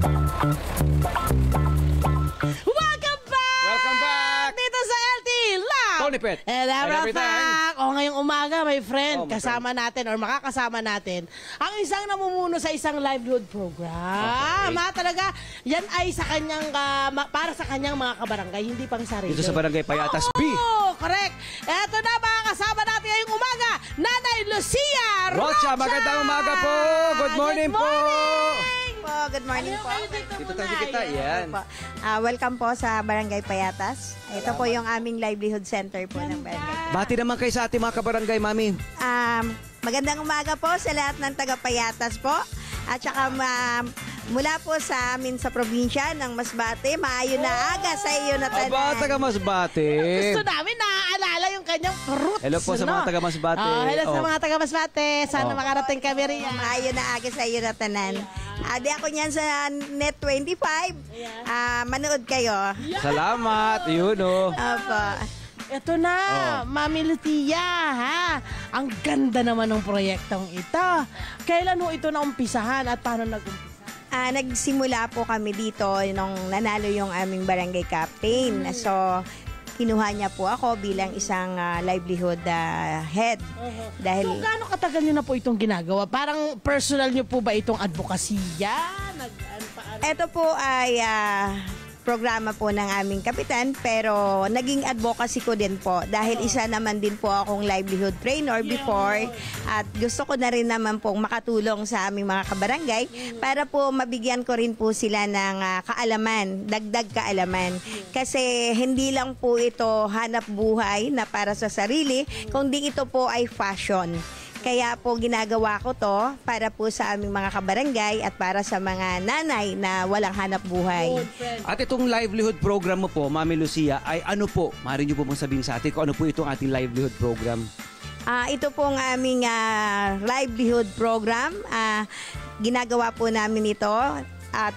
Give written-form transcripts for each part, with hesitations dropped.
Welcome back! Welcome back! Dito sa LT Love! Tony Pet. And everything. O ngayong umaga, my friend, my kasama natin or makakasama natin ang isang namumuno sa isang livelihood program. Okay. Talaga, yan ay sa kanyang, para sa kanyang mga kabarangay, hindi pang sarili. Dito sa Barangay Payatas B. Oo, correct. Eto na mga kasama natin ngayong umaga, Nanay Lucia Rocha, magandang umaga po. Good morning po. Good morning po. Dito tayo kita, yan. Welcome po sa Barangay Payatas. Ito po yung aming livelihood center po ng barangay. Bati naman kayo sa ating mga kabarangay, Mami. Magandang umaga po sa lahat ng taga-Payatas po. At saka mula po sa amin sa probinsya ng Masbate, maayo na aga sa iyo na tanan. Aba, taga Masbate. Gusto namin naaalala yung kanyang roots. Hello po sa mga taga Masbate. Hello sa mga taga Masbate. Sana makarating kami rin. Maayo na aga sa iyo na tanan. Di ako niyan sa Net 25. Manood kayo. Salamat. Yun, oh. Opo. Ito na, Mami Lucia, ha? Ang ganda naman ng proyektong ito. Kailan ho ito naumpisahan at paano nag-umpisa? Nagsimula po kami dito nung nanalo yung aming barangay captain. So, kinuha niya po ako bilang isang livelihood head. Dahil So, gaano katagal niyo na po itong ginagawa? Parang personal niyo po ba itong advokasya? ito po ay programa po ng aming kapitan, pero naging advocacy ko din po dahil isa naman din po akong livelihood trainer before at gusto ko na rin naman pong makatulong sa aming mga kabarangay para po mabigyan ko rin po sila ng kaalaman, dagdag kaalaman. Kasi hindi lang po ito hanap buhay na para sa sarili, kundi ito po ay fashion. Kaya po ginagawa ko to para po sa aming mga kabarangay at para sa mga nanay na walang hanap buhay. At itong livelihood program mo po, Mami Lucia, ay ano po? Maaari niyo po mong sabihin sa atin kung ano po itong ating livelihood program? Ito pong aming livelihood program. Ginagawa po namin ito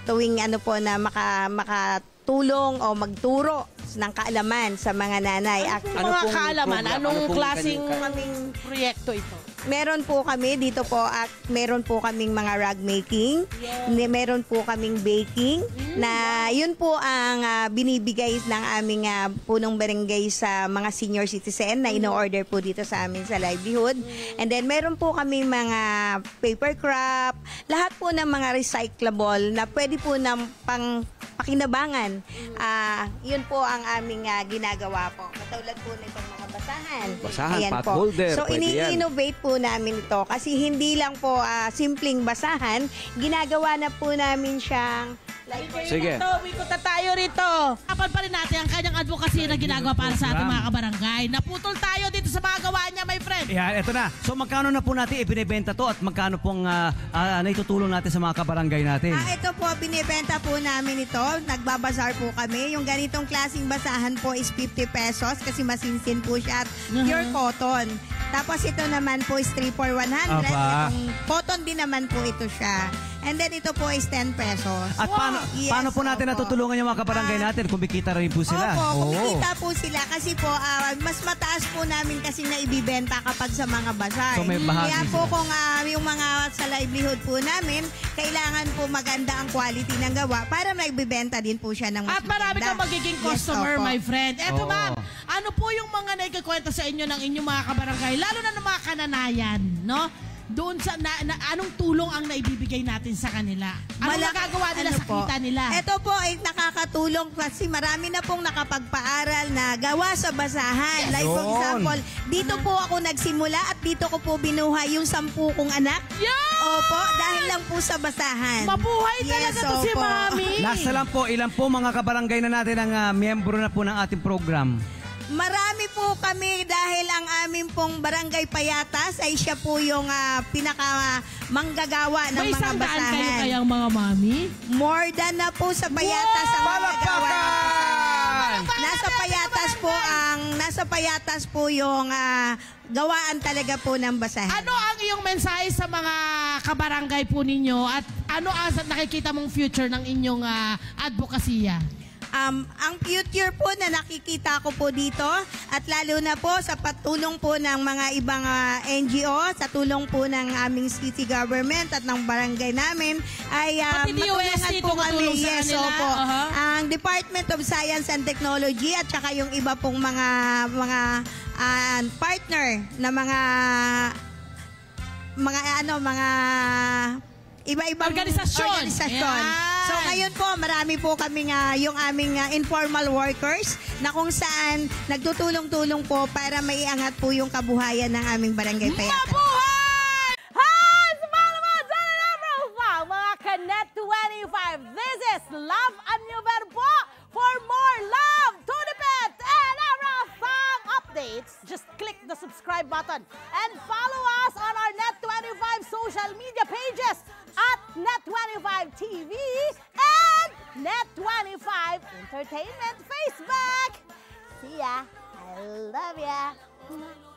tuwing ano po na makatulong o magturo ng kaalaman sa mga nanay. Ano mga kaalaman? Anong klaseng kaming proyekto ito? Meron po kami dito po at meron po kaming mga rug making, meron po kaming baking na yun po ang binibigay ng aming punong barangay sa mga senior citizen na ino-order po dito sa amin sa livelihood. And then meron po kami mga paper craft, lahat po ng mga recyclable na pwede po ng pakinabangan. Yun po ang aming ginagawa po. Katulad po nitong mga basahan. Basahan, Ayan pot po. holder. So ini-innovate po namin ito kasi hindi lang po simpleng basahan, ginagawa na po namin siyang Sige. Ikot na tayo rito. Kapan pa rin natin ang kanyang advocacy na ginagawa para sa ating mga kabarangay. Naputol tayo dito sa mga gawa niya, my friend. Yeah, eto na. So magkano na po natin ibinebenta to at magkano pong naitutulong natin sa mga kabarangay natin? ito po, binibenta po namin ito. Nagbabazar po kami. Yung ganitong klaseng basahan po is 50 pesos kasi masinsin po siya at pure cotton. Tapos ito naman po is 3 for 100. Itong cotton din naman po ito siya. And then ito po is 10 pesos. At paano po natin natutulungan yung mga kabarangay natin? Kumikita rin po sila. Opo, kumikita po sila kasi po mas mataas po namin kasi na ibibenta kapag sa mga bazar. So may bahagi Kaya po sila. kung yung mga sa livelihood po namin, kailangan po maganda ang quality ng gawa para maibibenta din po siya ng mas At marami maganda. kang magiging customer, opo. my friend. Eto Oo. ma'am, ano po yung mga naikikwento sa inyo ng inyong mga kabarangay, lalo na ng mga kananayan, no? Doon sa anong tulong ang naibibigay natin sa kanila? Anong nagagawa nila sa kita nila? Ito po ay nakakatulong kasi marami na pong nakapagpaaral na gawa sa basahan. Like for example, dito po ako nagsimula at dito ko po binuhay yung 10 kong anak. Opo, dahil lang po sa basahan. Mabuhay talaga to si opo. Mami. Last na lang po, ilan po mga kabarangay na natin ang miyembro na po ng ating program? Marami po kami dahil ang aming pong Barangay Payatas ay siya po yung pinaka manggagawa ng May mga isang daan kayo basahan. kayang mga mami? More than na po sa Payatas ang manggagawa. Nasa Payatas po yung gawaan talaga po ng basahan. Ano ang iyong mensahe sa mga kabarangay po ninyo at ano ang nakikita mong future ng inyong advokasya? Ang future po na nakikita ko po dito at lalo na po sa patulong po ng mga ibang NGO, sa tulong po ng aming city government at ng barangay namin ay Pati matulungan DOST po kami. tumutulong sa Yes, kanila. opo. Aha. Ang Department of Science and Technology at saka yung iba pong mga partner na mga iba-ibang Organisasyon. organisasyon. Yan. So ngayon po, marami po kami yung aming informal workers na kung saan nagtutulong-tulong po para maiangat po yung kabuhayan ng aming barangay Payatan. Mabuhay! Hi! Sumama mo dyan na profile, mga Kanet 25. This is Love a New Verbo. For more love, Tunipet, and Arafang updates, just click the subscribe button and follow us on our Net25 social media pages at Net25 TV and Net25 Entertainment Facebook. See ya. I love ya.